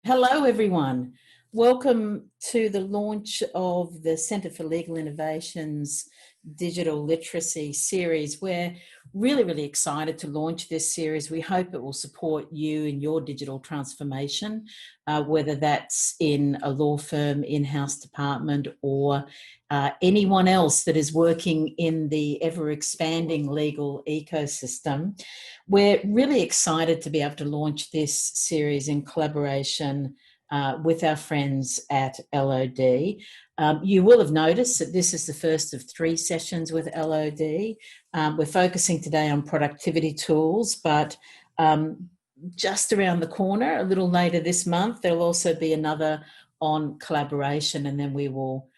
Hello, everyone. Welcome to the launch of the Centre for Legal Innovation's Digital Literacy series. We're really excited to launch this series. We hope it will support you in your digital transformation, whether that's in a law firm, in-house department, or anyone else that is working in the ever-expanding legal ecosystem. We're really excited to be able to launch this series in collaboration with our friends at LOD. You will have noticed that this is the first of 3 sessions with LOD. We're focusing today on productivity tools, but just around the corner, a little later this month, there'll also be another on collaboration, and then we will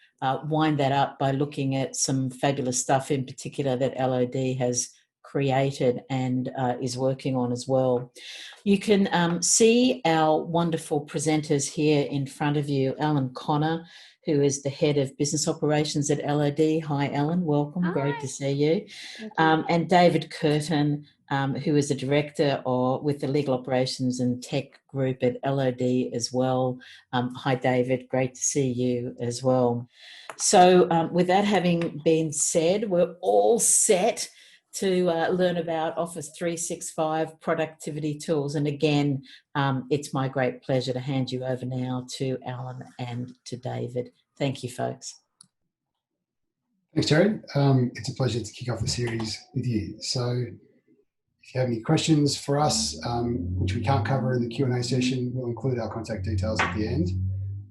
wind that up by looking at some fabulous stuff in particular that LOD has created and is working on as well. You can see our wonderful presenters here in front of you. Alan Connor, who is the head of business operations at LOD. Hi, Alan. Welcome. Hi. Great to see you. And David Curtin, who is the director with the legal operations and tech group at LOD as well. Hi, David. Great to see you as well. So with that having been said, we're all set to learn about Office 365 productivity tools. And again, it's my great pleasure to hand you over now to Alan and to David. Thank you, folks. Thanks, Terry. It's a pleasure to kick off the series with you. So if you have any questions for us, which we can't cover in the Q&A session, we'll include our contact details at the end.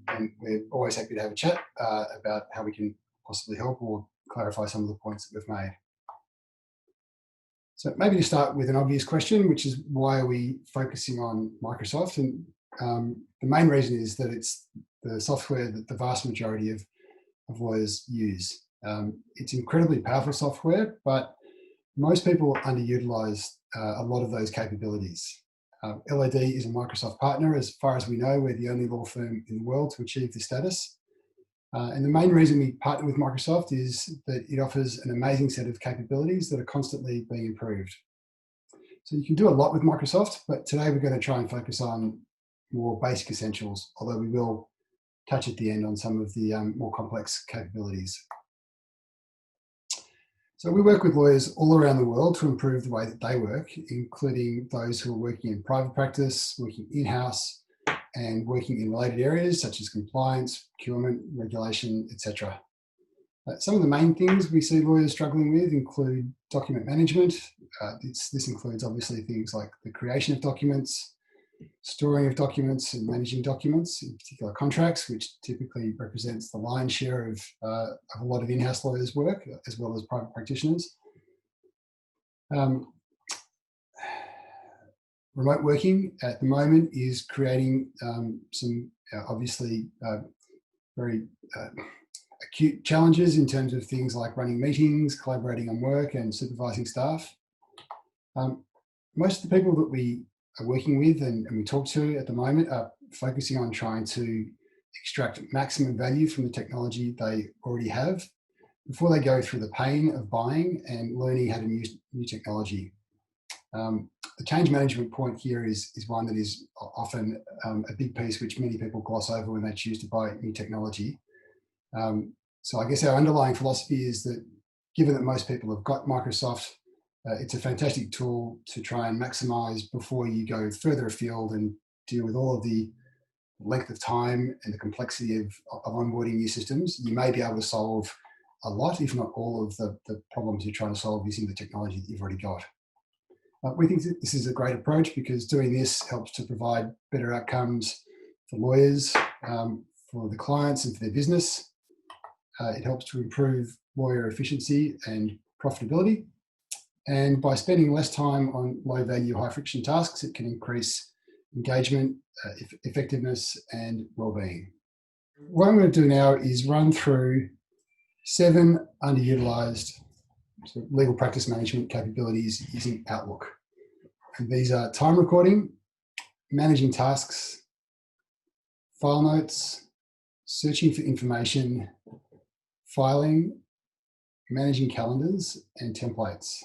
And we're always happy to have a chat about how we can possibly help or clarify some of the points that we've made. So maybe to start with an obvious question, which is why are we focusing on Microsoft? And the main reason is that it's the software that the vast majority of lawyers use. It's incredibly powerful software, but most people underutilize a lot of those capabilities. LOD is a Microsoft partner. As far as we know, we're the only law firm in the world to achieve this status. And the main reason we partner with Microsoft is that it offers an amazing set of capabilities that are constantly being improved. So you can do a lot with Microsoft, but today we're going to try and focus on more basic essentials, although we will touch at the end on some of the more complex capabilities. So we work with lawyers all around the world to improve the way that they work, including those who are working in private practice, working in-house, and working in related areas such as compliance, procurement, regulation, etc. Some of the main things we see lawyers struggling with include document management. This includes obviously things like the creation of documents, storing of documents and managing documents, in particular contracts, which typically represents the lion's share of a lot of in-house lawyers' work, as well as private practitioners. Remote working at the moment is creating some obviously very acute challenges in terms of things like running meetings, collaborating on work and supervising staff. Most of the people that we are working with and we talk to at the moment are focusing on trying to extract maximum value from the technology they already have before they go through the pain of buying and learning how to use new technology. The change management point here is one that is often a big piece which many people gloss over when they choose to buy new technology. So I guess our underlying philosophy is that given that most people have got Microsoft, it's a fantastic tool to try and maximize before you go further afield and deal with all of the length of time and the complexity of onboarding new systems. You may be able to solve a lot, if not all of the problems you're trying to solve using the technology that you've already got. We think that this is a great approach because doing this helps to provide better outcomes for lawyers, for the clients and for their business. It helps to improve lawyer efficiency and profitability. And by spending less time on low value, high friction tasks, it can increase engagement, effectiveness and well-being. What I'm going to do now is run through 7 underutilized legal practice management capabilities using Outlook. And these are time recording, managing tasks, file notes, searching for information, filing, managing calendars, and templates.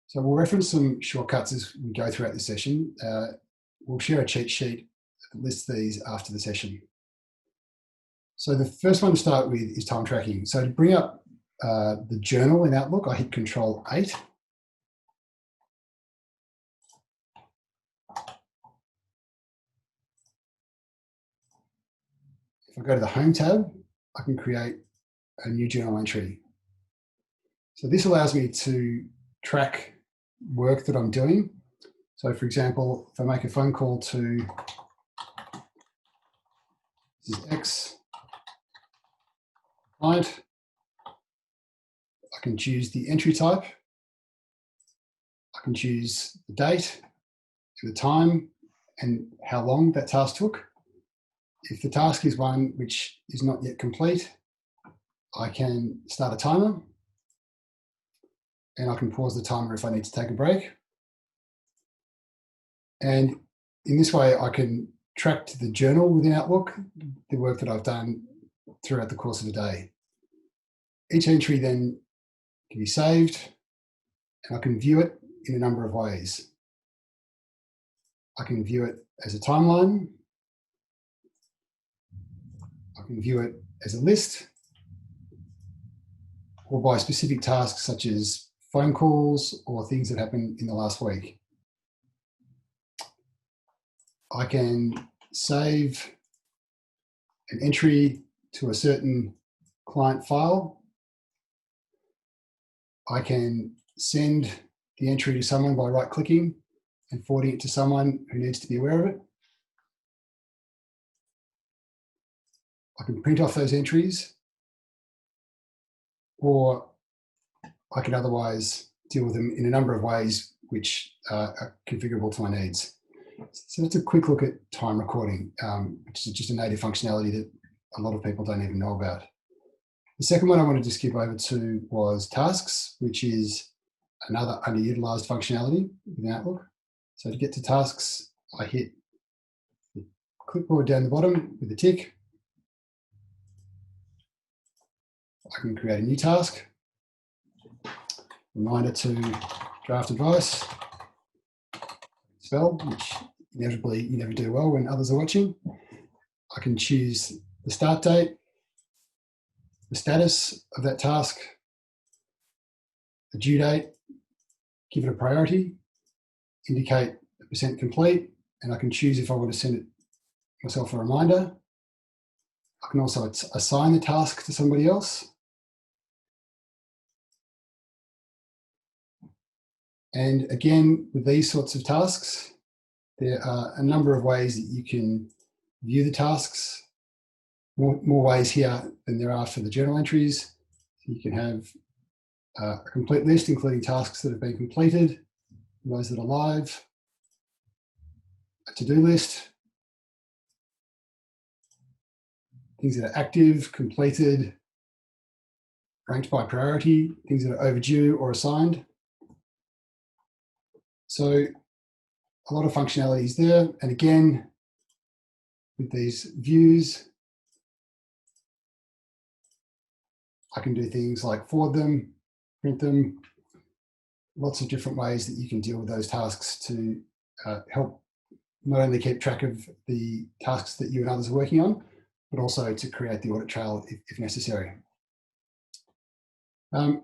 So we'll reference some shortcuts as we go throughout the session. We'll share a cheat sheet lists these after the session. So the first one to start with is time tracking. So to bring up the journal in Outlook, I hit Control 8. If I go to the Home tab, I can create a new journal entry. So this allows me to track work that I'm doing. So for example, if I make a phone call to this is X client, I can choose the entry type. I can choose the date, the time, and how long that task took. If the task is one which is not yet complete, I can start a timer, and I can pause the timer if I need to take a break. And in this way, I can track to the journal within Outlook the work that I've done throughout the course of the day. Each entry then can be saved, and I can view it in a number of ways. I can view it as a timeline. I can view it as a list, or by specific tasks such as phone calls or things that happened in the last week. I can save an entry to a certain client file. I can send the entry to someone by right-clicking and forwarding it to someone who needs to be aware of it. I can print off those entries, or I can otherwise deal with them in a number of ways which are configurable to my needs. So that's a quick look at time recording, which is just a native functionality that a lot of people don't even know about. The second one I wanted to skip over to was tasks, which is another underutilized functionality within Outlook. So to get to tasks, I hit the clipboard down the bottom with a tick. I can create a new task. Reminder to draft advice. Spell, which inevitably you never do well when others are watching. I can choose the start date, the status of that task, the due date, give it a priority, indicate the percent complete, and I can choose if I want to send it myself a reminder. I can also assign the task to somebody else. And again, with these sorts of tasks, there are a number of ways that you can view the tasks. More ways here than there are for the journal entries. So you can have a complete list, including tasks that have been completed, those that are live, a to-do list, things that are active, completed, ranked by priority, things that are overdue or assigned. So a lot of functionalities there. And again, with these views, I can do things like forward them, print them, lots of different ways that you can deal with those tasks to help not only keep track of the tasks that you and others are working on, but also to create the audit trail if necessary. I'm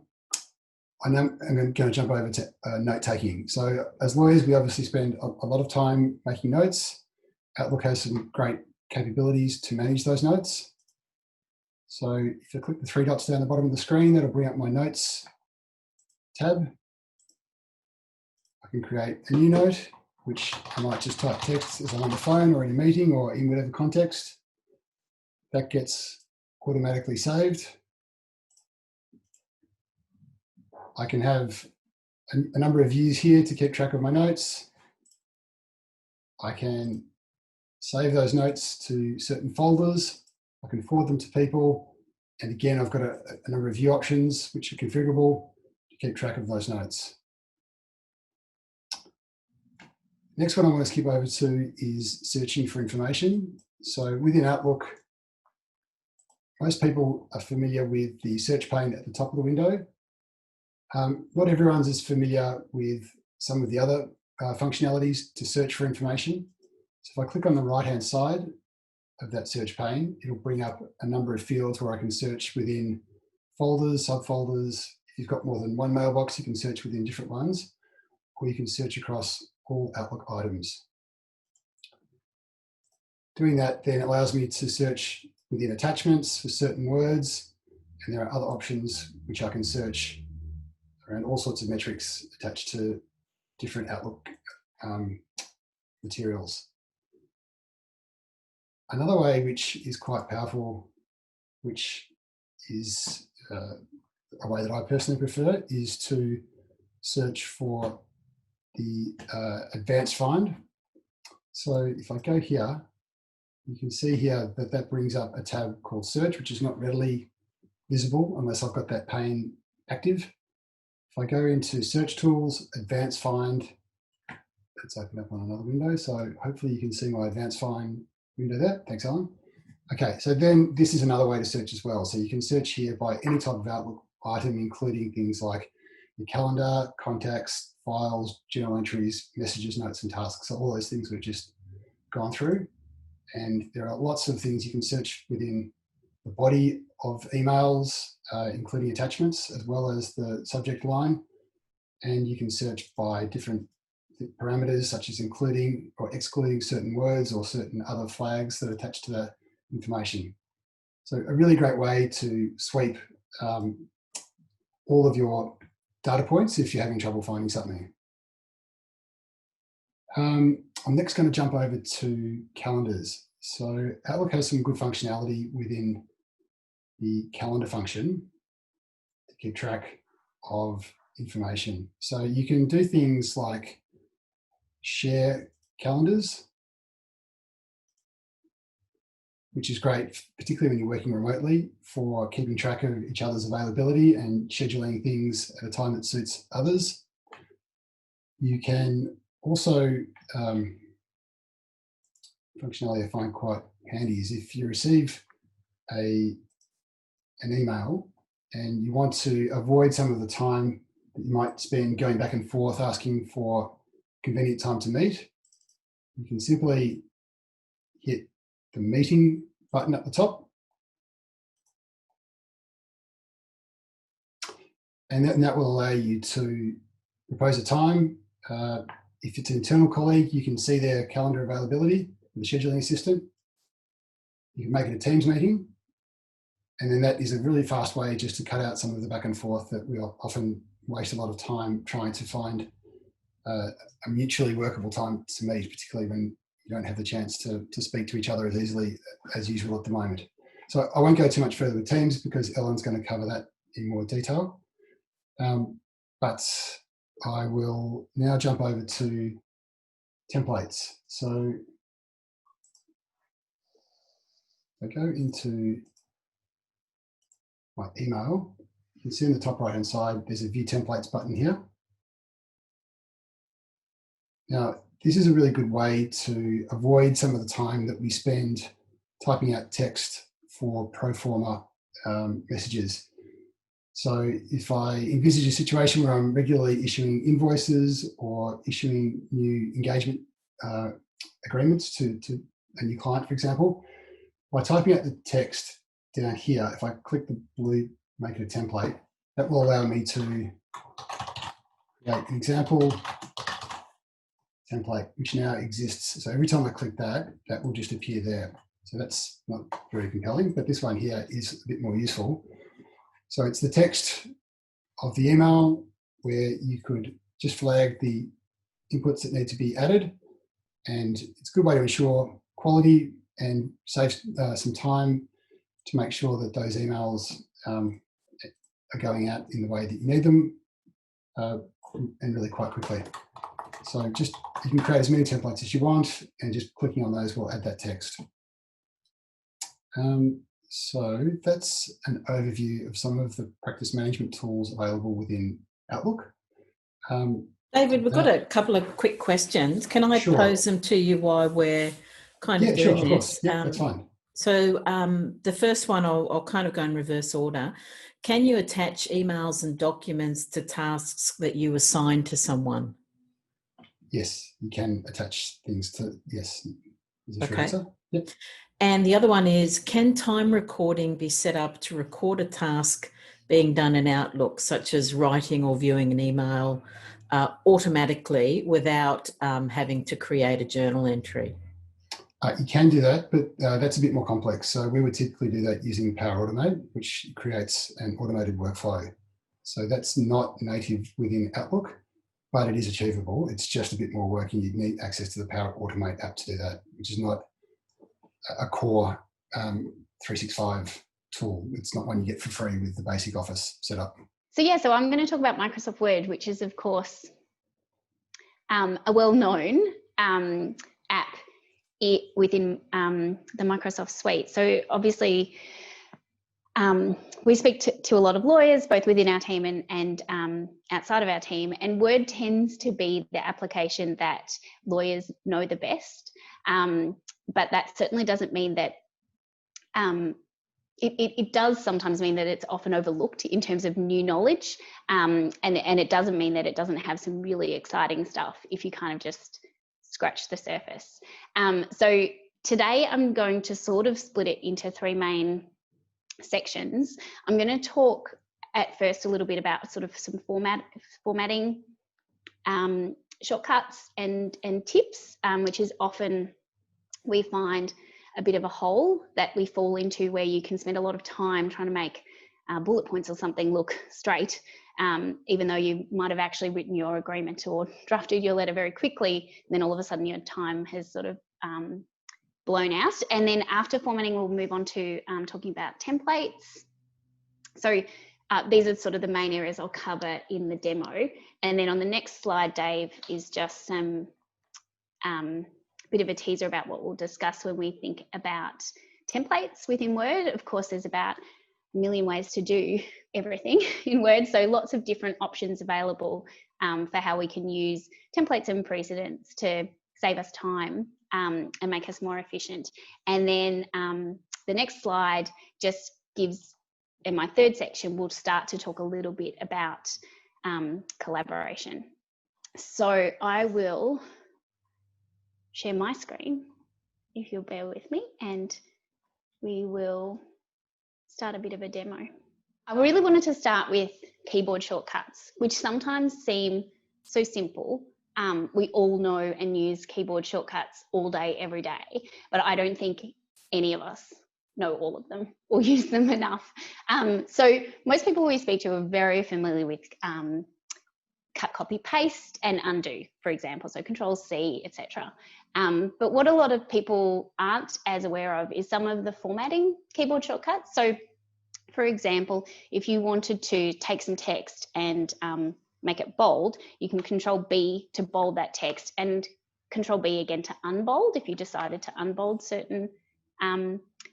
going to jump over to note taking. So as lawyers, we obviously spend a lot of time making notes. Outlook has some great capabilities to manage those notes. So if I click the three dots down the bottom of the screen, that'll bring up my notes tab. I can create a new note, which I might just type text as I'm on the phone or in a meeting or in whatever context. That gets automatically saved. I can have a number of views here to keep track of my notes. I can save those notes to certain folders. I can forward them to people. And again, I've got a number of view options which are configurable to keep track of those notes. Next one I want to skip over to is searching for information. So within Outlook, most people are familiar with the search pane at the top of the window. Not everyone's as familiar with some of the other functionalities to search for information. So if I click on the right-hand side of that search pane, it'll bring up a number of fields where I can search within folders, subfolders. If you've got more than one mailbox, you can search within different ones, or you can search across all Outlook items. Doing that then allows me to search within attachments for certain words, and there are other options which I can search around all sorts of metrics attached to different Outlook materials. Another way which is quite powerful, which is a way that I personally prefer, is to search for the advanced find. So if I go here, you can see here that that brings up a tab called search, which is not readily visible unless I've got that pane active. If I go into search tools, advanced find, let's open up on another window. So hopefully you can see my advanced find window there. Thanks, Alan. Okay, so then this is another way to search as well. So you can search here by any type of Outlook item, including things like your calendar, contacts, files, journal entries, messages, notes, and tasks. So all those things we've just gone through. And there are lots of things you can search within the body of emails, including attachments, as well as the subject line. And you can search by different parameters, such as including or excluding certain words or certain other flags that are attached to that information. So a really great way to sweep all of your data points if you're having trouble finding something. I'm next going to jump over to calendars. So Outlook has some good functionality within the calendar function to keep track of information. So you can do things like share calendars, which is great, particularly when you're working remotely, for keeping track of each other's availability and scheduling things at a time that suits others. You can also, functionality I find quite handy is if you receive an email and you want to avoid some of the time that you might spend going back and forth asking for convenient time to meet, you can simply hit the meeting button at the top, and that will allow you to propose a time. If it's an internal colleague, you can see their calendar availability with the scheduling assistant. You can make it a Teams meeting, and then that is a really fast way just to cut out some of the back and forth that we often waste a lot of time trying to find a mutually workable time to meet, particularly when you don't have the chance to speak to each other as easily as usual at the moment. So I won't go too much further with Teams because Ellen's going to cover that in more detail. But I will now jump over to templates. So if I go into my email, you can see in the top right hand side, there's a view templates button here. Now, this is a really good way to avoid some of the time that we spend typing out text for pro forma messages. So if I envisage a situation where I'm regularly issuing invoices or issuing new engagement agreements to a new client, for example, by typing out the text down here, if I click the blue, make it a template, that will allow me to create an example template, which now exists. So every time I click that, that will just appear there. So that's not very compelling, but this one here is a bit more useful. So it's the text of the email where you could just flag the inputs that need to be added. And it's a good way to ensure quality and save some time to make sure that those emails are going out in the way that you need them and really quite quickly. So just, you can create as many templates as you want, and just clicking on those will add that text. So that's an overview of some of the practice management tools available within Outlook. David, we've got a couple of quick questions. Can I pose them to you while we're kind of doing this? Of course. Yeah, that's fine. So the first one, I'll kind of go in reverse order. Can you attach emails and documents to tasks that you assign to someone? Yes, you can attach things to, yes. is a short Okay. answer. Yep. And the other one is, can time recording be set up to record a task being done in Outlook, such as writing or viewing an email automatically without having to create a journal entry? You can do that, but that's a bit more complex. So we would typically do that using Power Automate, which creates an automated workflow. So that's not native within Outlook, but it is achievable. It's just a bit more work, and you'd need access to the Power Automate app to do that, which is not a core 365 tool. It's not one you get for free with the basic Office setup. So I'm going to talk about Microsoft Word, which is, of course, a well-known app within the Microsoft suite. So obviously, we speak to a lot of lawyers, both within our team and outside of our team, and Word tends to be the application that lawyers know the best. But that certainly doesn't mean that it does sometimes mean that it's often overlooked in terms of new knowledge, and it doesn't mean that it doesn't have some really exciting stuff if you kind of just scratch the surface. So today I'm going to sort of split it into three main sections. I'm going to talk at first a little bit about sort of some formatting shortcuts and tips, which is often we find a bit of a hole that we fall into, where you can spend a lot of time trying to make bullet points or something look straight, even though you might have actually written your agreement or drafted your letter very quickly, and then all of a sudden your time has sort of blown out. And then after formatting, we'll move on to talking about templates. So these are sort of the main areas I'll cover in the demo. And then on the next slide, Dave, is just some bit of a teaser about what we'll discuss when we think about templates within Word. Of course, there's about a million ways to do everything in Word, so lots of different options available for how we can use templates and precedents to save us time and make us more efficient. And then the next slide just gives, in my third section, we'll start to talk a little bit about collaboration. So I will share my screen, if you'll bear with me, and we will start a bit of a demo. I really wanted to start with keyboard shortcuts, which sometimes seem so simple. We all know and use keyboard shortcuts all day, every day, but I don't think any of us know all of them or use them enough. So most people we speak to are very familiar with cut, copy, paste, and undo, for example, so Control-C, etc. But what a lot of people aren't as aware of is some of the formatting keyboard shortcuts. So, for example, if you wanted to take some text and make it bold, you can Control-B to bold that text, and Control-B again to unbold if you decided to unbold certain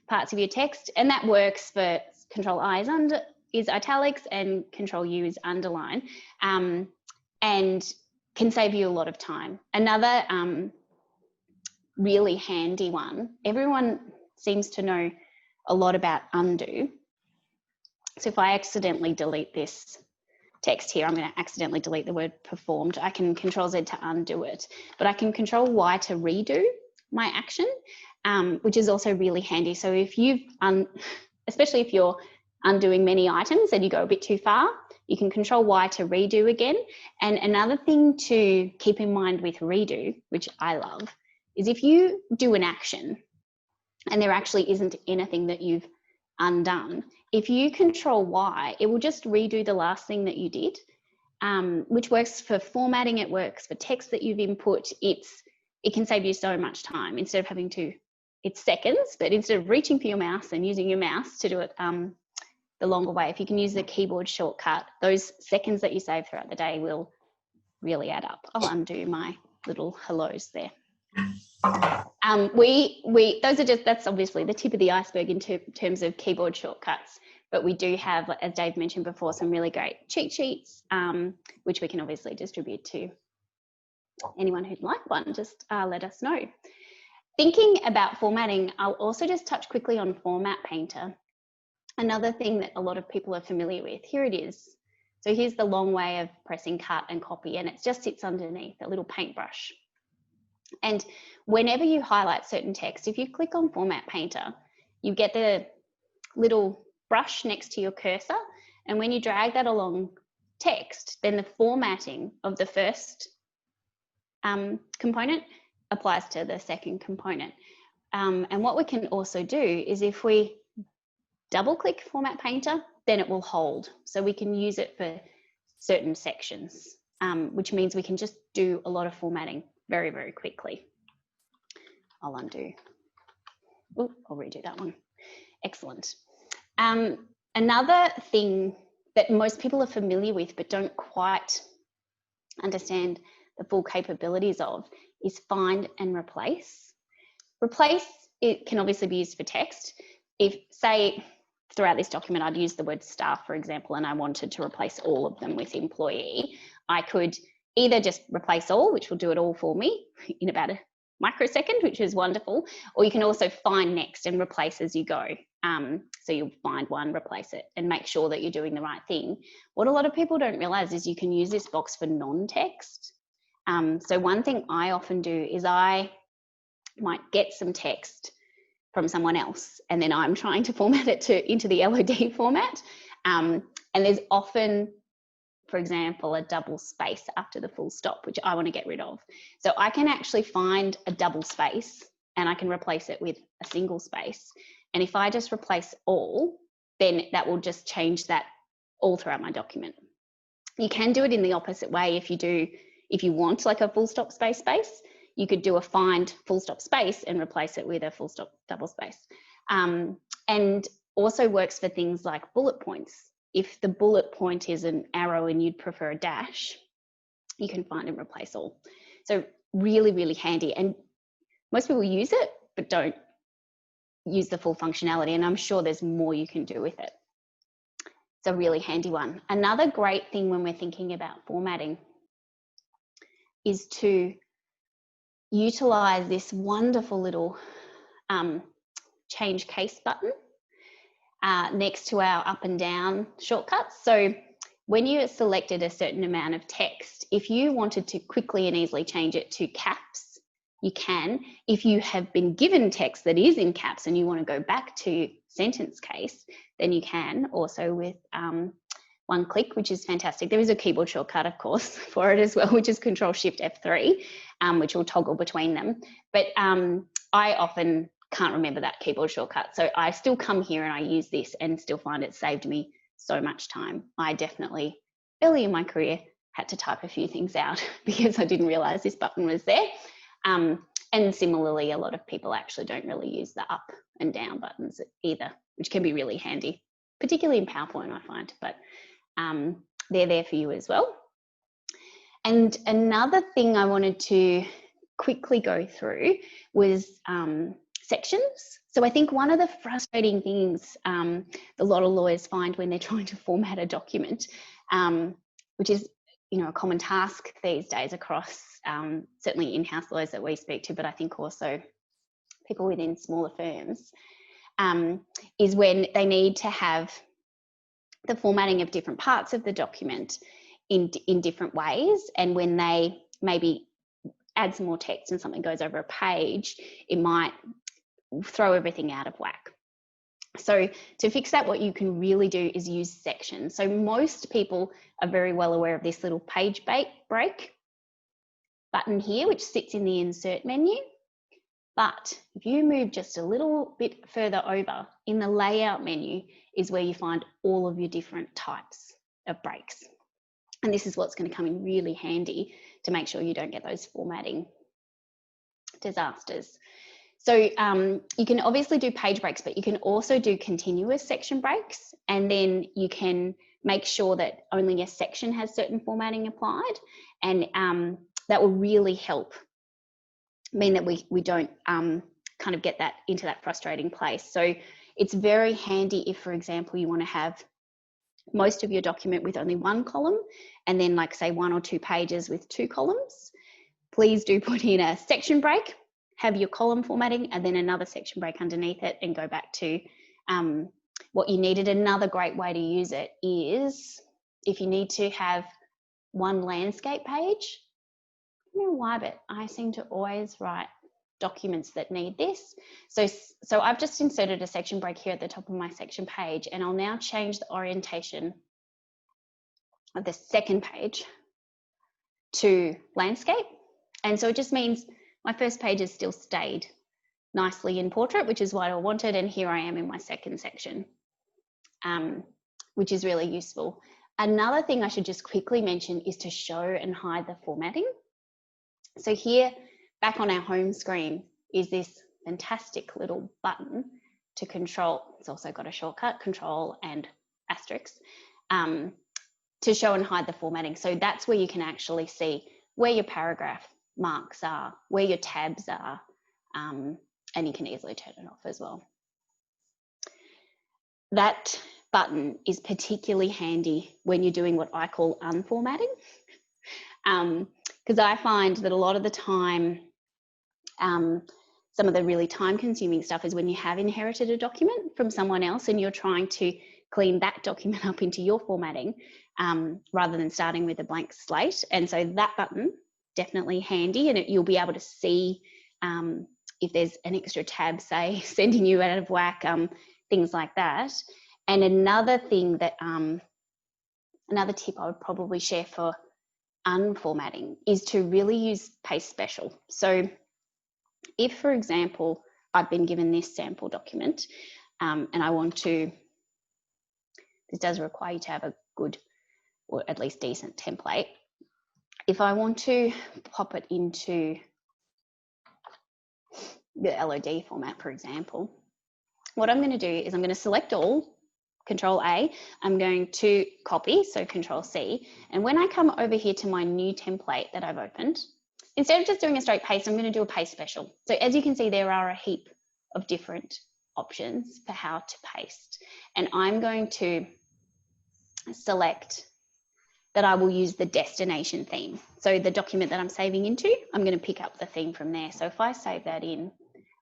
parts of your text. And that works for Control-I is italics and Control-U is underline. And can save you a lot of time. Another really handy one, everyone seems to know a lot about undo. So if I accidentally delete this text here, I'm going to accidentally delete the word performed. I can Control-Z to undo it, but I can Control-Y to redo my action, which is also really handy. So if you've, especially if you're undoing many items and you go a bit too far, you can Control-Y to redo again. And another thing to keep in mind with redo, which I love, is if you do an action and there actually isn't anything that you've undone, if you Control-Y, it will just redo the last thing that you did, which works for formatting, it works for text that you've input. It can save you so much time instead of having to, it's seconds, but instead of reaching for your mouse and using your mouse to do it the longer way, if you can use the keyboard shortcut, those seconds that you save throughout the day will really add up. I'll undo my little hellos there. Those are just, that's obviously the tip of the iceberg in terms of keyboard shortcuts, but we do have, as Dave mentioned before, some really great cheat sheets, which we can obviously distribute to anyone who'd like one. Just let us know. Thinking about formatting, I'll also just touch quickly on Format Painter. Another thing that a lot of people are familiar with, here it is. So here's the long way of pressing cut and copy, and it just sits underneath a little paintbrush. And whenever you highlight certain text, if you click on Format Painter, you get the little brush next to your cursor. And when you drag that along text, then the formatting of the first component applies to the second component. And what we can also do is if we double click Format Painter, then it will hold. So we can use it for certain sections, which means we can just do a lot of formatting very, very quickly. I'll undo. Oh, I'll redo that one. Excellent. Another thing that most people are familiar with but don't quite understand the full capabilities of is find and replace. Replace, it can obviously be used for text. If, say, throughout this document, I'd use the word staff, for example, and I wanted to replace all of them with employee, I could either just replace all, which will do it all for me in about a microsecond, which is wonderful, or you can also find next and replace as you go. So you'll find one, replace it, and make sure that you're doing the right thing. What a lot of people don't realize is you can use this box for non-text. So one thing I often do is I might get some text from someone else, and then I'm trying to format it into the LOD format. And there's often, for example, a double space after the full stop, which I want to get rid of. So I can actually find a double space and I can replace it with a single space. And if I just replace all, then that will just change that all throughout my document. You can do it in the opposite way. If you want like a full stop space, you could do a find full stop space and replace it with a full stop double space. And also works for things like bullet points. If the bullet point is an arrow and you'd prefer a dash, you can find and replace all. So really, really handy. And most people use it, but don't use the full functionality. And I'm sure there's more you can do with it. It's a really handy one. Another great thing when we're thinking about formatting is to utilize this wonderful little change case button next to our up and down shortcuts. So when you selected a certain amount of text, if you wanted to quickly and easily change it to caps, you can. If you have been given text that is in caps and you want to go back to sentence case, then you can also with one click, which is fantastic. There is a keyboard shortcut, of course, for it as well, which is Control-Shift-F3, which will toggle between them. But I often can't remember that keyboard shortcut. So I still come here and I use this and still find it saved me so much time. I definitely, early in my career, had to type a few things out because I didn't realize this button was there. And similarly, a lot of people actually don't really use the up and down buttons either, which can be really handy, particularly in PowerPoint, I find, but they're there for you as well. And another thing I wanted to quickly go through was sections. So I think one of the frustrating things a lot of lawyers find when they're trying to format a document, which is a common task these days across certainly in-house lawyers that we speak to, but I think also people within smaller firms, is when they need to have the formatting of different parts of the document in different ways. And when they maybe add some more text and something goes over a page, it might throw everything out of whack. So to fix that, what you can really do is use sections. So most people are very well aware of this little page break button here, which sits in the insert menu. But if you move just a little bit further over, in the layout menu is where you find all of your different types of breaks. And this is what's going to come in really handy to make sure you don't get those formatting disasters. So you can obviously do page breaks, but you can also do continuous section breaks, and then you can make sure that only a section has certain formatting applied, and that will really help mean that we don't kind of get that into that frustrating place. So it's very handy if, for example, you want to have most of your document with only one column and then like say 1 or 2 pages with 2 columns. Please do put in a section break, have your column formatting, and then another section break underneath it and go back to what you needed. Another great way to use it is if you need to have one landscape page, don't know why, but I seem to always write documents that need this. So I've just inserted a section break here at the top of my section page, and I'll now change the orientation of the second page to landscape. And so it just means my first page has still stayed nicely in portrait, which is what I wanted. And here I am in my second section, which is really useful. Another thing I should just quickly mention is to show and hide the formatting. So here, back on our home screen, is this fantastic little button to control. It's also got a shortcut, control and asterisk, to show and hide the formatting. So that's where you can actually see where your paragraph marks are, where your tabs are, and you can easily turn it off as well. That button is particularly handy when you're doing what I call unformatting, because I find that a lot of the time, some of the really time-consuming stuff is when you have inherited a document from someone else and you're trying to clean that document up into your formatting, rather than starting with a blank slate. And so that button, definitely handy, and you'll be able to see if there's an extra tab, say, sending you out of whack, things like that. And another thing that, another tip I would probably share for unformatting is to really use paste special. So if, for example, I've been given this sample document and I want to, this does require you to have a good or at least decent template. If I want to pop it into the LOD format, for example, what I'm going to do is I'm going to select all, Control A, I'm going to copy, so Control C, and when I come over here to my new template that I've opened, instead of just doing a straight paste, I'm going to do a paste special. So as you can see, there are a heap of different options for how to paste, and I'm going to select that I will use the destination theme. So the document that I'm saving into, I'm going to pick up the theme from there. So if I save that in,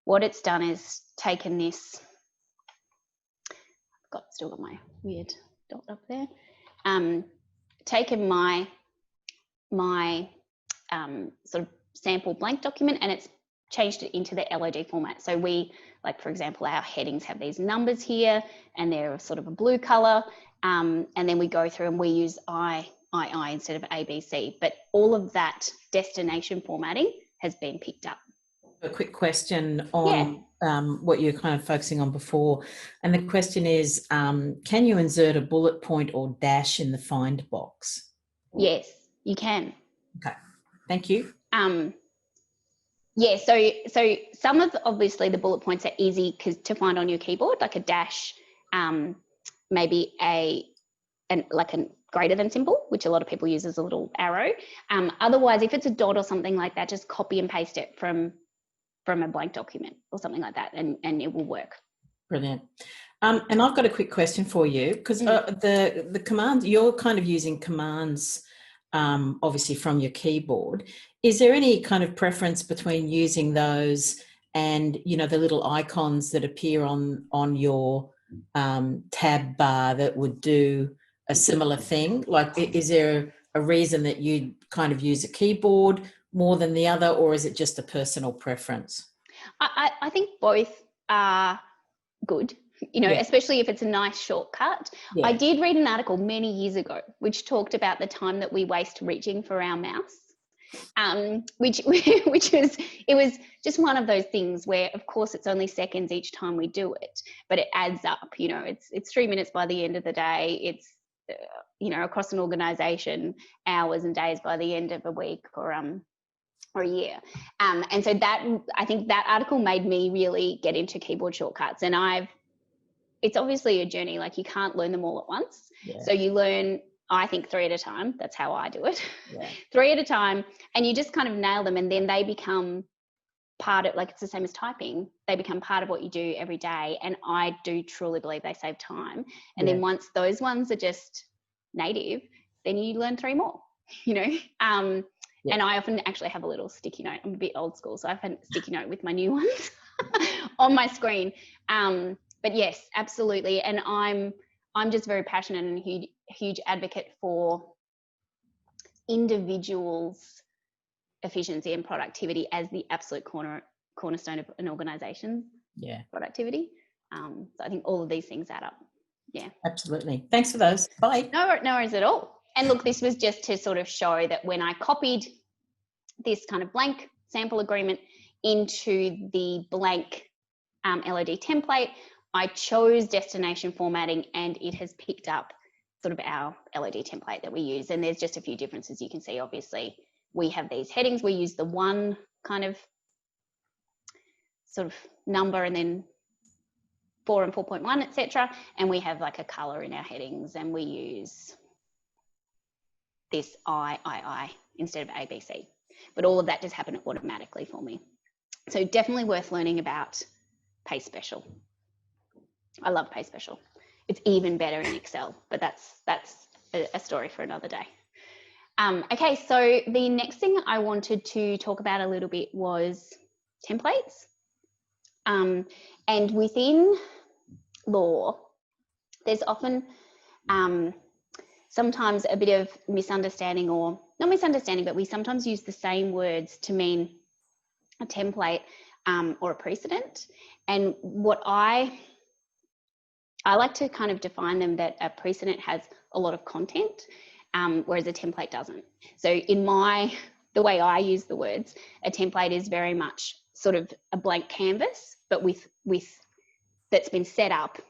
what it's done is taken this, still got my weird dot up there, taken my sort of sample blank document and it's changed it into the LOD format. So we, like for example, our headings have these numbers here and they're sort of a blue color, and then we go through and we use I instead of ABC, but all of that destination formatting has been picked up. A quick question on what you're kind of focusing on before, and the question is, can you insert a bullet point or dash in the find box? Yes, you can. Okay, thank you. Yeah, so some of obviously the bullet points are easy to find on your keyboard, like a dash, maybe like a greater than symbol, which a lot of people use as a little arrow. Otherwise, if it's a dot or something like that, just copy and paste it from a blank document or something like that, and it will work. Brilliant. And I've got a quick question for you, because the commands, you're kind of using commands obviously from your keyboard. Is there any kind of preference between using those and, you know, the little icons that appear on your tab bar that would do a similar thing? Like, is there a reason that you kind of use a keyboard more than the other, or is it just a personal preference? I think both are good, you know, especially if it's a nice shortcut. I did read an article many years ago which talked about the time that we waste reaching for our mouse, which was just one of those things where, of course, it's only seconds each time we do it, but it adds up. You know, it's 3 minutes by the end of the day. It's you know, across an organization, hours and days by the end of a week or a year. And so that, I think that article made me really get into keyboard shortcuts. And it's obviously a journey, like you can't learn them all at once. So you learn, I think, 3 at a time. That's how I do it. 3 at a time, and you just kind of nail them, and then they become part of, like, it's the same as typing. They become part of what you do every day. And I do truly believe they save time. And then once those ones are just native, then you learn 3 more, you know? And I often actually have a little sticky note. I'm a bit old school, so I have a sticky note with my new ones on my screen. But yes, absolutely. And I'm just very passionate and a huge advocate for individuals efficiency and productivity as the absolute cornerstone of an organization's productivity. So I think all of these things add up. Yeah, absolutely. Thanks for those. Bye. No worries at all. And look, this was just to sort of show that when I copied this kind of blank sample agreement into the blank LOD template, I chose destination formatting, and it has picked up sort of our LOD template that we use. And there's just a few differences you can see. Obviously, we have these headings. We use the one kind of sort of number and then 4 and 4.1, etc. And we have like a color in our headings, and we use this I instead of ABC. But all of that just happened automatically for me. So definitely worth learning about Pay Special. I love Pay Special. It's even better in Excel, but that's a story for another day. Okay, so the next thing I wanted to talk about a little bit was templates. And within law, there's often sometimes a bit of misunderstanding, or not misunderstanding, but we sometimes use the same words to mean a template or a precedent. And what I like to kind of define them that a precedent has a lot of content, whereas a template doesn't. So in the way I use the words, a template is very much sort of a blank canvas, but with that's been set up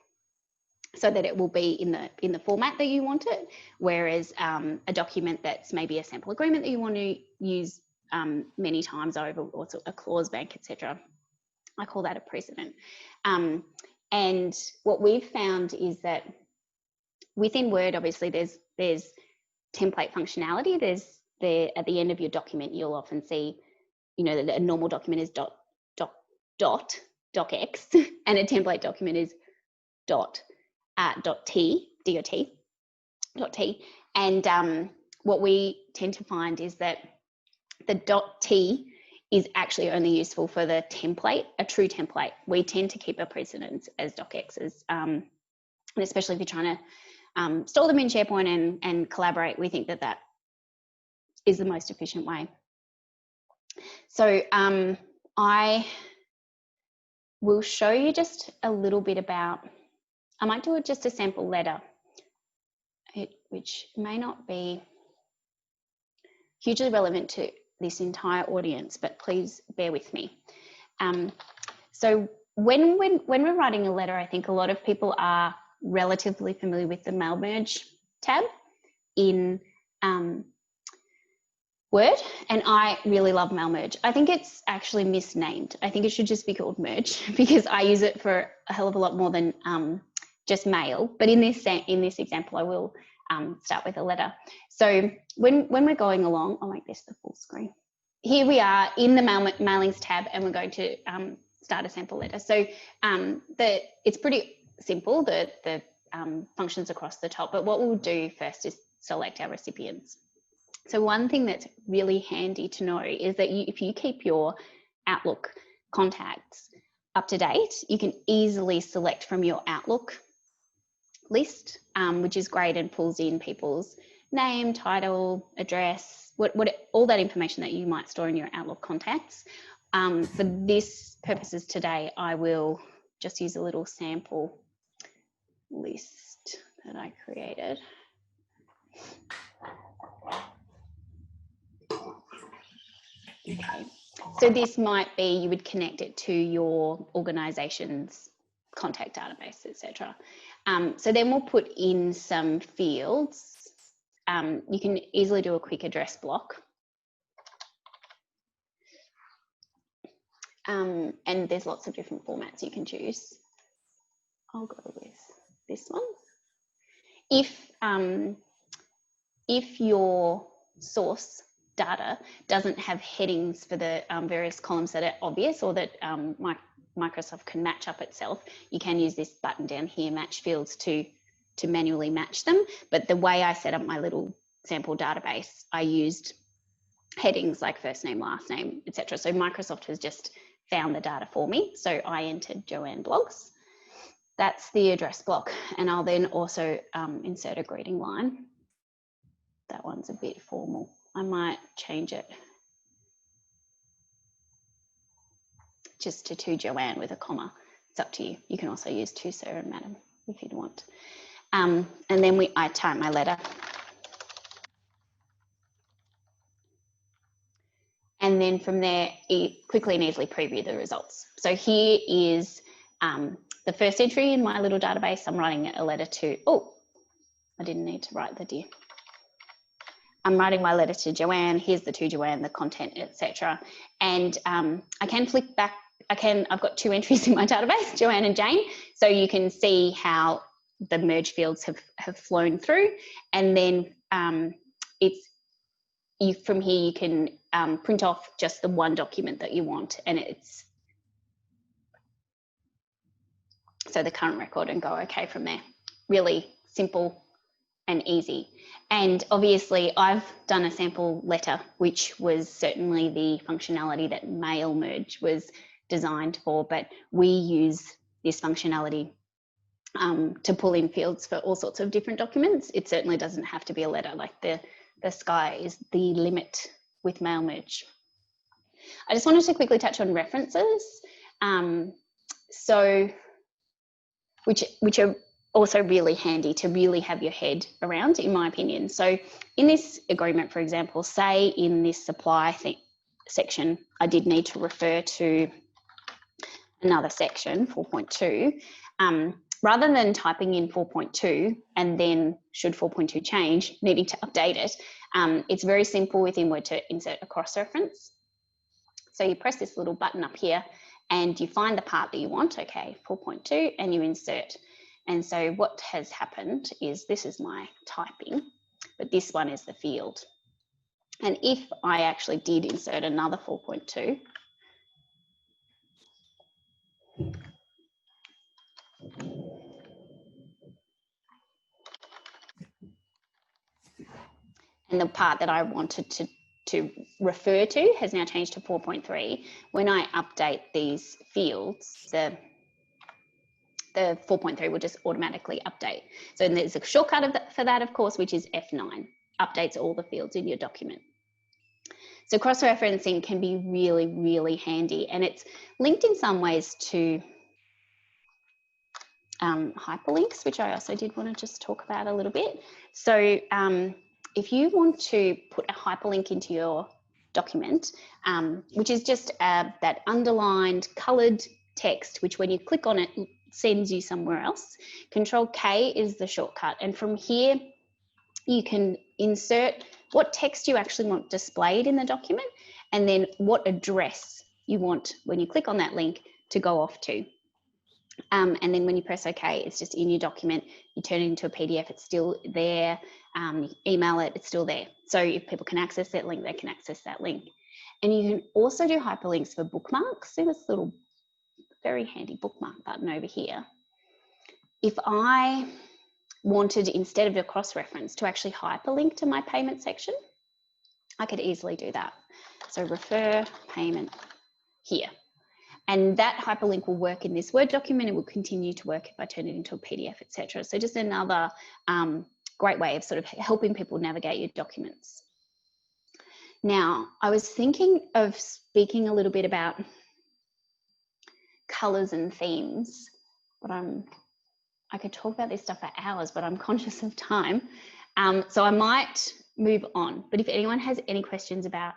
so that it will be in the format that you want it. Whereas a document that's maybe a sample agreement that you want to use many times over, or a clause bank, etc. I call that a precedent. And what we've found is that within Word, obviously, there's template functionality. At the end of your document, you'll often see, that a normal document is docx, and a template document is .t. And what we tend to find is that the .t is actually only useful for the template, a true template. We tend to keep our precedents as docx's, and especially if you're trying to store them in SharePoint and collaborate, we think that is the most efficient way. So I will show you just a little bit about, I might do just a sample letter, which may not be hugely relevant to this entire audience, but please bear with me. So when we're writing a letter, I think a lot of people are relatively familiar with the mail merge tab in Word, and I really love mail merge. I think it's actually misnamed. I think it should just be called merge, because I use it for a hell of a lot more than just mail. But in this example, I will start with a letter. So when we're going along, I'll make this the full screen. Here we are in the mailings tab, and we're going to start a sample letter. So it's pretty simple, the functions across the top, but what we'll do first is select our recipients. So one thing that's really handy to know is that if you keep your Outlook contacts up to date, you can easily select from your Outlook list, which is great, and pulls in people's name, title, address, all that information that you might store in your Outlook contacts. For this purposes today, I will just use a little sample list that I created. Okay, so this might be, you would connect it to your organization's contact database, etc. So then we'll put in some fields. You can easily do a quick address block. And there's lots of different formats you can choose. I'll go with this one. If your source data doesn't have headings for the various columns that are obvious, or that Microsoft can match up itself, you can use this button down here, match fields, to manually match them. But the way I set up my little sample database, I used headings like first name, last name, etc. So Microsoft has just found the data for me. So I entered Joanne Blogs. That's the address block. And I'll then also insert a greeting line. That one's a bit formal. I might change it just to Joanne with a comma. It's up to you. You can also use to sir and madam if you'd want. And then I type my letter. And then from there, quickly and easily preview the results. So here is the first entry in my little database. I'm writing a letter to, oh, I didn't need to write the dear. I'm writing my letter to Joanne. Here's the to Joanne, the content, etc. And I can flick back. I've got 2 entries in my database, Joanne and Jane. So you can see how the merge fields have flown through. And then from here you can print off just the one document that you want, and it's so the current record, and go okay from there. Really simple and easy. And obviously I've done a sample letter, which was certainly the functionality that Mail Merge was designed for, but we use this functionality to pull in fields for all sorts of different documents. It certainly doesn't have to be a letter. Like the sky is the limit with Mail Merge. I just wanted to quickly touch on references, which are also really handy to really have your head around, in my opinion. So in this agreement, for example, say in this supply section, I did need to refer to another section, 4.2. Rather than typing in 4.2 and then should 4.2 change, needing to update it, it's very simple within Word to insert a cross-reference. So you press this little button up here and you find the part that you want, okay, 4.2, and you insert. And so what has happened is this is my typing, but this one is the field. And if I actually did insert another 4.2, and the part that I wanted to refer to has now changed to 4.3. When I update these fields, the 4.3 will just automatically update. So there's a shortcut for that, of course, which is F9, updates all the fields in your document. So cross-referencing can be really, really handy, and it's linked in some ways to hyperlinks, which I also did want to just talk about a little bit. So if you want to put a hyperlink into your document, which is just that underlined coloured text, which when you click on it, sends you somewhere else. Control K is the shortcut. And from here, you can insert what text you actually want displayed in the document, and then what address you want when you click on that link to go off to. And then when you press OK, it's just in your document. You turn it into a PDF, it's still there. You email it, it's still there. So if people can access that link, they can access that link. And you can also do hyperlinks for bookmarks. See this little very handy bookmark button over here. If I wanted, instead of a cross-reference, to actually hyperlink to my payment section, I could easily do that. So refer payment here. And that hyperlink will work in this Word document. It will continue to work if I turn it into a PDF, etc. So just another great way of sort of helping people navigate your documents. Now, I was thinking of speaking a little bit about colours and themes, but I could talk about this stuff for hours, but I'm conscious of time. So I might move on. But if anyone has any questions about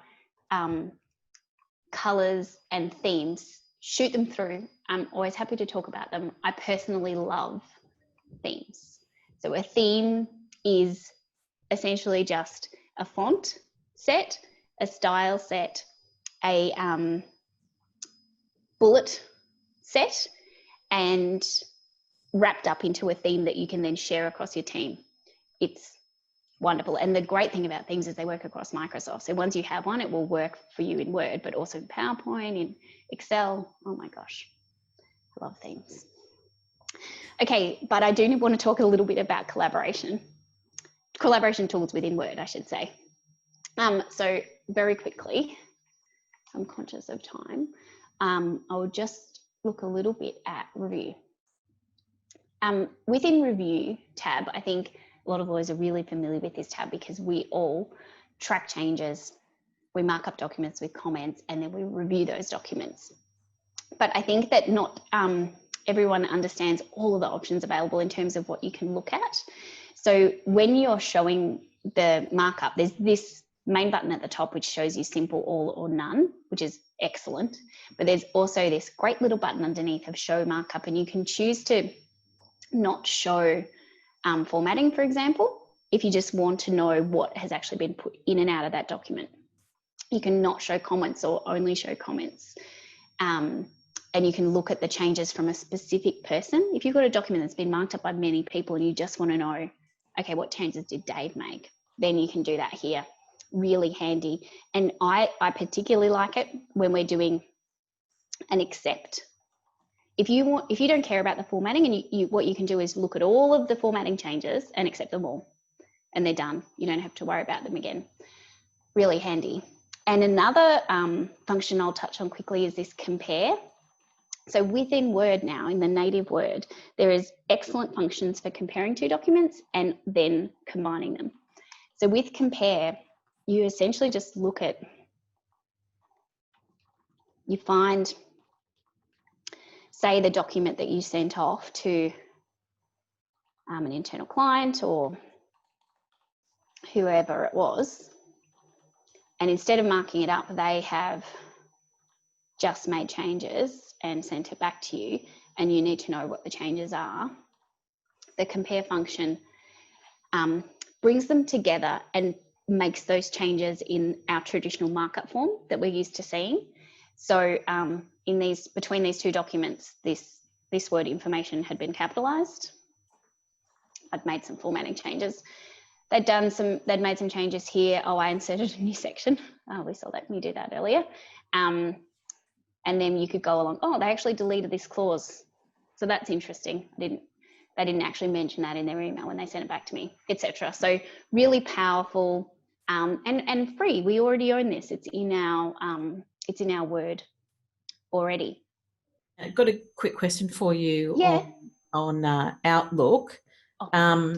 colours and themes, shoot them through. I'm always happy to talk about them. I personally love themes. So a theme is essentially just a font set, a style set, a bullet set, and wrapped up into a theme that you can then share across your team. It's wonderful. And the great thing about themes is they work across Microsoft. So once you have one, it will work for you in Word, but also in PowerPoint, in Excel. Oh my gosh, I love themes. Okay, but I do want to talk a little bit about collaboration tools within Word, I should say. So very quickly, I'm conscious of time. I will just look a little bit at review. Within review tab, I think a lot of lawyers are really familiar with this tab because we all track changes, we mark up documents with comments, and then we review those documents. but I think that not everyone understands all of the options available in terms of what you can look at. So when you're showing the markup, there's this main button at the top which shows you simple, all, or none, which is excellent. But there's also this great little button underneath of show markup, and you can choose to not show formatting, for example, if you just want to know what has actually been put in and out of that document. You can not show comments or only show comments. And you can look at the changes from a specific person. If you've got a document that's been marked up by many people and you just want to know, okay, what changes did Dave make? Then you can do that here. Really handy. And I particularly like it when we're doing an accept. If you don't care about the formatting, and what you can do is look at all of the formatting changes and accept them all, and they're done. You don't have to worry about them again. Really handy. And another function I'll touch on quickly is this compare. So within Word now, in the native Word, there is excellent functions for comparing two documents and then combining them. So with compare, you essentially just look at, you find, say, the document that you sent off to an internal client or whoever it was, and instead of marking it up, they have just made changes and sent it back to you, and you need to know what the changes are. The compare function brings them together and makes those changes in our traditional markup form that we're used to seeing. So between these two documents, this word information had been capitalized. I'd made some formatting changes. They'd made some changes here. Oh, I inserted a new section. Oh, we saw that, you do that earlier. And then you could go along, oh, they actually deleted this clause. So that's interesting. They didn't actually mention that in their email when they sent it back to me, etc. So really powerful and free. We already own this. It's in our Word already. I've got a quick question for you on Outlook. Oh.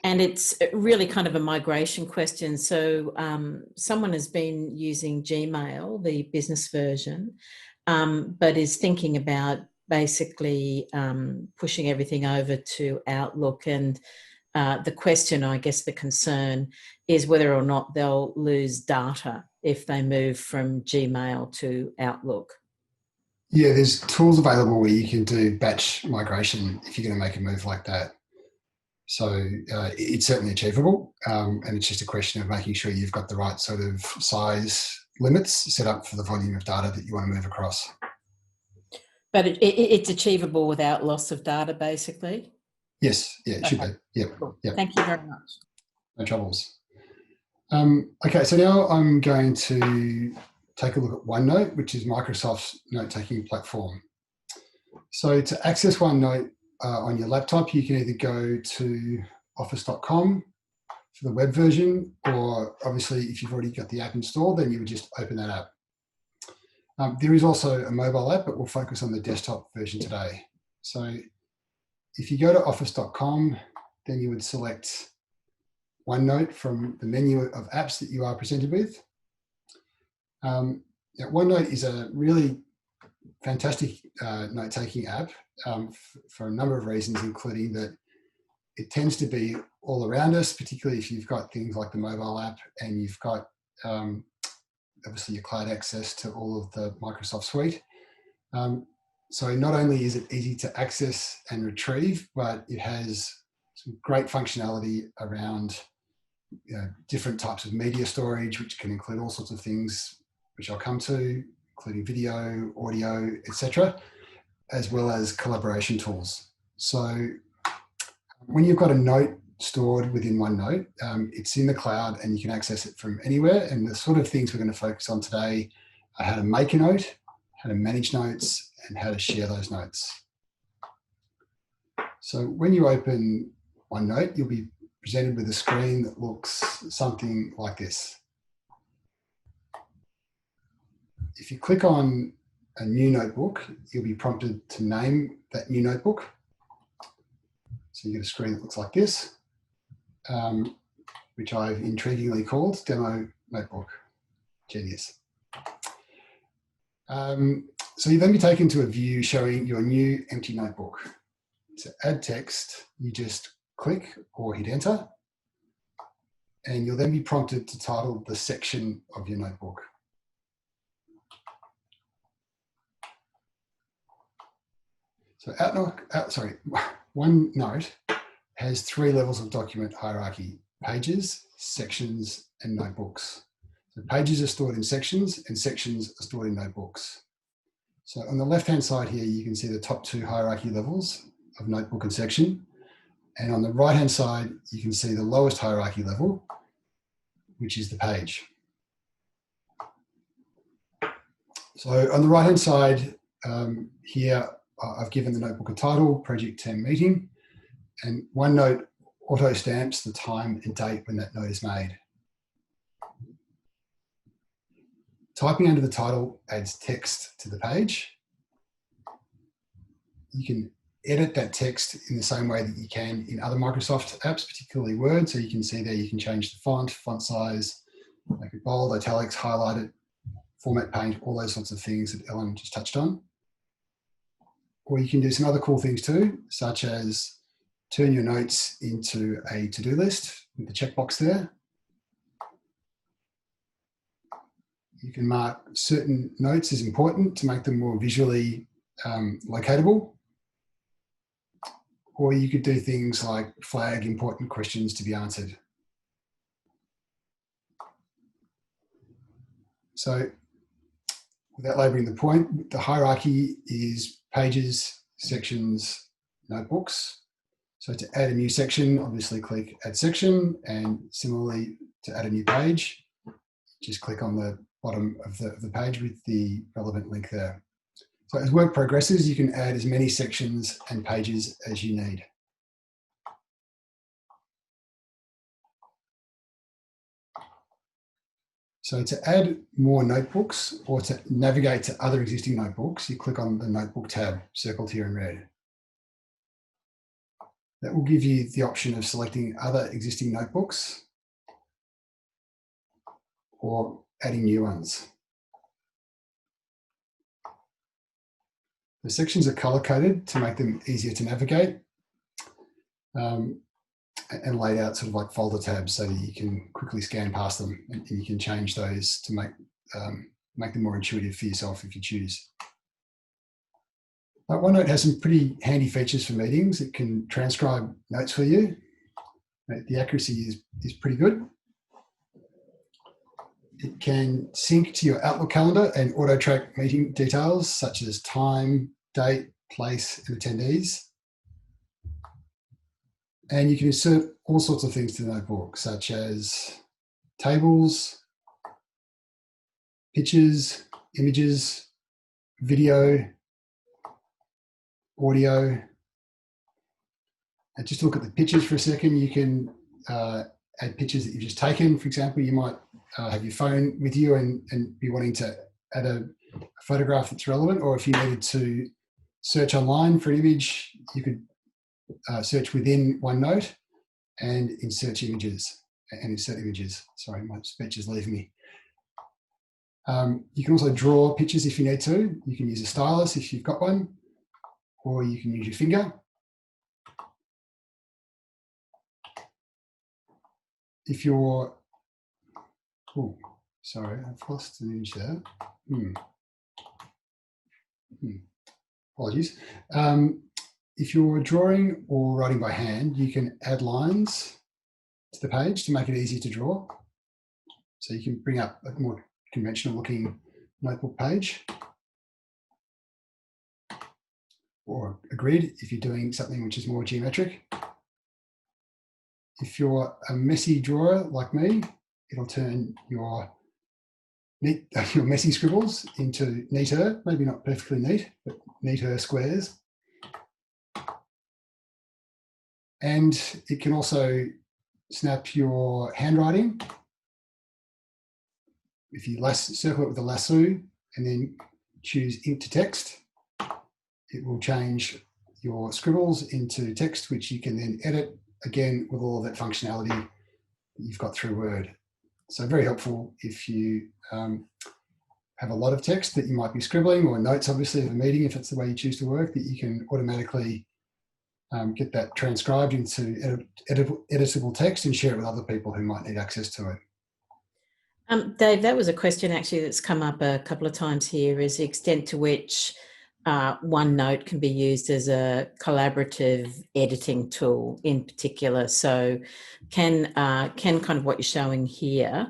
And it's really kind of a migration question. So someone has been using Gmail, the business version, but is thinking about basically pushing everything over to Outlook. And the question, I guess the concern, is whether or not they'll lose data if they move from Gmail to Outlook. Yeah, there's tools available where you can do batch migration if you're going to make a move like that. So it's certainly achievable, and it's just a question of making sure you've got the right sort of size limits set up for the volume of data that you want to move across. But it's achievable without loss of data, basically? Yes, yeah, it should be. Yep. Cool. Yep. Thank you very much. No troubles. Okay, so now I'm going to take a look at OneNote, which is Microsoft's note-taking platform. So to access OneNote on your laptop, you can either go to office.com for the web version, or obviously if you've already got the app installed, then you would just open that app. There is also a mobile app, but we'll focus on the desktop version today. So if you go to office.com, then you would select OneNote from the menu of apps that you are presented with. OneNote is a really fantastic note-taking app for a number of reasons, including that it tends to be all around us, particularly if you've got things like the mobile app and you've got obviously your cloud access to all of the Microsoft suite. So not only is it easy to access and retrieve, but it has some great functionality around different types of media storage, which can include all sorts of things, which I'll come to, including video, audio, etc., as well as collaboration tools. So when you've got a note stored within OneNote, it's in the cloud and you can access it from anywhere. And the sort of things we're going to focus on today are how to make a note, how to manage notes, and how to share those notes. So when you open OneNote, you'll be presented with a screen that looks something like this. If you click on a new notebook, you'll be prompted to name that new notebook. So you get a screen that looks like this, which I've intriguingly called Demo Notebook. Genius. So you then be taken to a view showing your new empty notebook. To add text, you just click or hit enter, and you'll then be prompted to title the section of your notebook. So OneNote has 3 levels of document hierarchy: pages, sections, and notebooks. So pages are stored in sections and sections are stored in notebooks. So on the left-hand side here, you can see the top 2 hierarchy levels of notebook and section. And on the right-hand side, you can see the lowest hierarchy level, which is the page. So on the right-hand side here, I've given the notebook a title, Project 10 Meeting, and OneNote auto stamps the time and date when that note is made. Typing under the title adds text to the page. You can edit that text in the same way that you can in other Microsoft apps, particularly Word. So you can see there, you can change the font size, make it bold, italics, highlight it, format paint, all those sorts of things that Ellen just touched on. Or you can do some other cool things too, such as turn your notes into a to-do list with the checkbox there. You can mark certain notes as important to make them more visually locatable. Or you could do things like flag important questions to be answered. So without labouring the point, the hierarchy is pages, sections, notebooks. So to add a new section, obviously click Add Section, and similarly to add a new page, just click on the bottom of the page with the relevant link there. So as work progresses, you can add as many sections and pages as you need. So to add more notebooks or to navigate to other existing notebooks, you click on the Notebook tab, circled here in red. That will give you the option of selecting other existing notebooks or adding new ones. The sections are color-coded to make them easier to navigate and laid out sort of like folder tabs so that you can quickly scan past them, and you can change those to make them more intuitive for yourself if you choose. OneNote has some pretty handy features for meetings. It can transcribe notes for you. The accuracy is pretty good. It can sync to your Outlook calendar and auto-track meeting details such as time, date, place, and attendees. And you can insert all sorts of things to the notebook, such as tables, pictures, images, video, audio. And just look at the pictures for a second. You can add pictures that you've just taken. For example, you might have your phone with you and be wanting to add a photograph that's relevant, or if you needed to search online for an image, you could search within OneNote and insert images. Sorry, my speech is leaving me. You can also draw pictures if you need to. You can use a stylus if you've got one, or you can use your finger. If you're, oh, sorry, I've lost an image there. Apologies. If you're drawing or writing by hand, you can add lines to the page to make it easier to draw. So you can bring up a more conventional looking notebook page, or a grid if you're doing something which is more geometric. If you're a messy drawer like me, it'll turn your messy scribbles into neater, maybe not perfectly neat, but neater squares. And it can also snap your handwriting. If you circle it with a lasso and then choose ink to text, it will change your scribbles into text, which you can then edit again with all of that functionality that you've got through Word. So very helpful if you have a lot of text that you might be scribbling, or notes obviously of a meeting if it's the way you choose to work, that you can automatically get that transcribed into editable text and share it with other people who might need access to it. Dave, that was a question actually that's come up a couple of times here, is the extent to which OneNote can be used as a collaborative editing tool in particular. So can kind of what you're showing here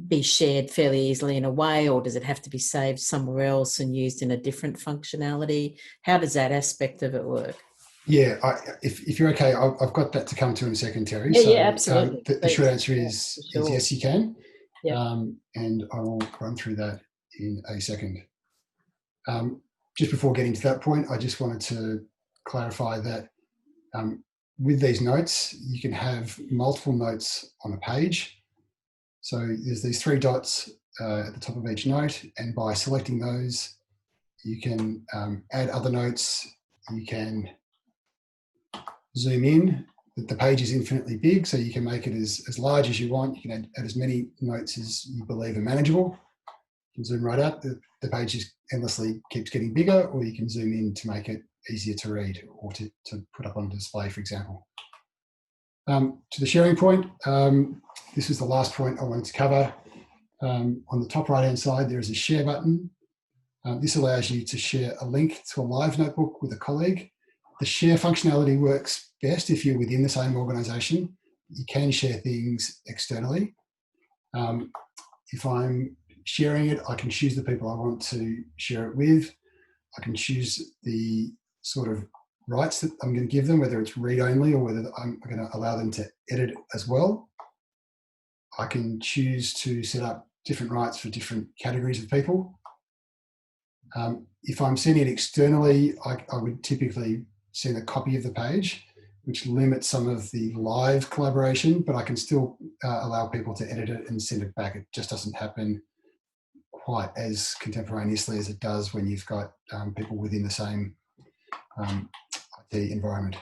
be shared fairly easily in a way, or does it have to be saved somewhere else and used in a different functionality? How does that aspect of it work? Yeah, if you're okay, I've got that to come to in a second, Terry. Yeah, so, yeah, absolutely. The short answer is, sure. is yes, you can. Yep. And I will run through that in a second. Just before getting to that point, I just wanted to clarify that with these notes, you can have multiple notes on a page. So there's these three dots at the top of each note, and by selecting those, you can add other notes. You can zoom in. The page is infinitely big, so you can make it as large as you want. You can add as many notes as you believe are manageable. You can zoom right out. The page just endlessly keeps getting bigger, or you can zoom in to make it easier to read or to put up on display, for example. To the sharing point, this is the last point I wanted to cover. On the top right-hand side, there is a share button. This allows you to share a link to a live notebook with a colleague. The share functionality works best if you're within the same organisation. You can share things externally. If I'm sharing it, I can choose the people I want to share it with. I can choose the sort of rights that I'm going to give them, whether it's read only or whether I'm going to allow them to edit as well. I can choose to set up different rights for different categories of people. If I'm sending it externally, I would typically send a copy of the page, which limits some of the live collaboration, but I can still allow people to edit it and send it back. It just doesn't happen quite as contemporaneously as it does when you've got people within the same IT environment.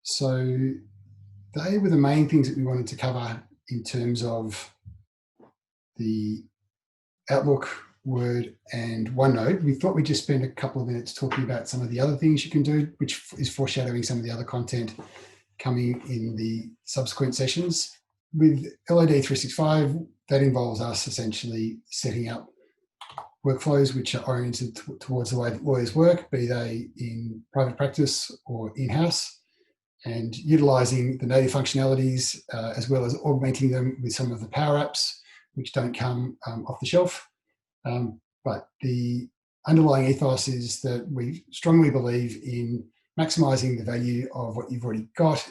So they were the main things that we wanted to cover in terms of the Outlook, Word, and OneNote. We thought we'd just spend a couple of minutes talking about some of the other things you can do, which is foreshadowing some of the other content coming in the subsequent sessions. With LOD 365, that involves us essentially setting up workflows which are oriented towards the way that lawyers work, be they in private practice or in-house, and utilising the native functionalities as well as augmenting them with some of the power apps which don't come off the shelf. But the underlying ethos is that we strongly believe in maximising the value of what you've already got,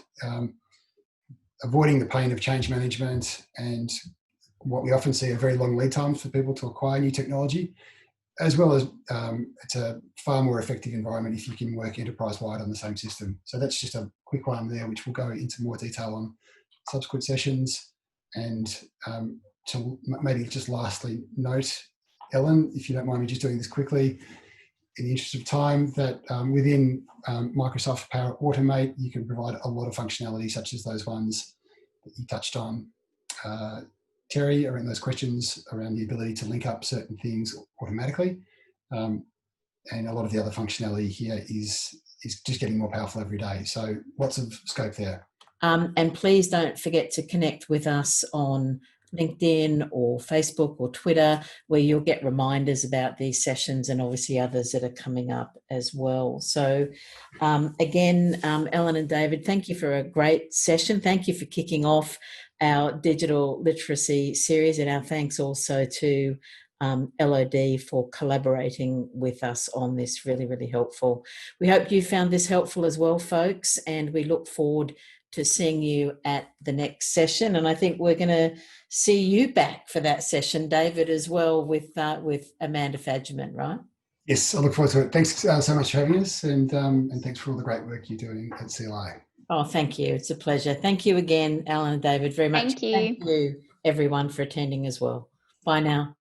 avoiding the pain of change management and what we often see are very long lead times for people to acquire new technology, as well as it's a far more effective environment if you can work enterprise-wide on the same system. So that's just a quick one there, which we'll go into more detail on subsequent sessions. And to maybe just lastly note, Ellen, if you don't mind me just doing this quickly, in the interest of time, that within Microsoft Power Automate, you can provide a lot of functionality, such as those ones that you touched on, Terry, around those questions around the ability to link up certain things automatically. And a lot of the other functionality here is just getting more powerful every day. So lots of scope there. And please don't forget to connect with us on LinkedIn or Facebook or Twitter, where you'll get reminders about these sessions and obviously others that are coming up as well. So again, Ellen and David, thank you for a great session. Thank you for kicking off our digital literacy series, and our thanks also to LOD for collaborating with us on this. Really, really helpful. We hope you found this helpful as well, folks, and we look forward to seeing you at the next session. And I think we're going to see you back for that session, David, as well, with Amanda Fadgeman, right? Yes, I look forward to it. Thanks so much for having us, and thanks for all the great work you're doing at CLI. Oh, thank you. It's a pleasure. Thank you again, Alan and David, very much. Thank you. Thank you, everyone, for attending as well. Bye now.